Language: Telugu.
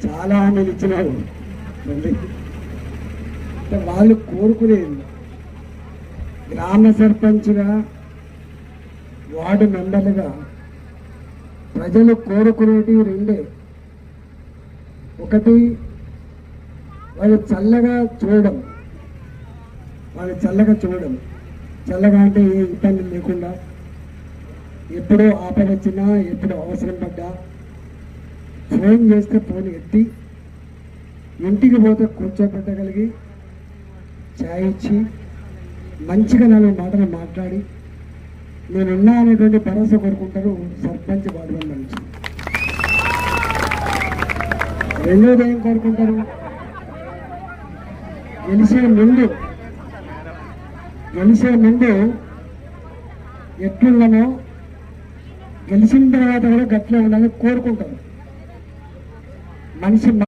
చాలా హామీలు ఇచ్చినారు. వాళ్ళు కోరుకునేది గ్రామ సర్పంచ్గా, వార్డు మెంబర్లుగా ప్రజలు కోరుకునేటి రెండే. ఒకటి, వాళ్ళు చల్లగా చూడడం, చల్లగా అంటే ఏ ఇబ్బంది లేకుండా, ఎప్పుడో ఆపద వచ్చినా, ఎప్పుడు అవసరం పడ్డా ఫోన్ చేస్తే ఫోన్ ఎత్తి, ఇంటికి పోతే కూర్చోబెట్టగలిగి, ఛాయ్ ఇచ్చి, మంచిగా 4 మాటలు మాట్లాడి నేనున్నా అనేటువంటి భరోసా కోరుకుంటారు సర్పంచ్ వార్డు మెంబర్ నుంచి. రెండోది ఏం కోరుకుంటారు? గెలిచే ముందు ఎట్లున్నానో గెలిచిన తర్వాత కూడా గట్లే ఉండాలని కోరుకుంటారు. మనిషి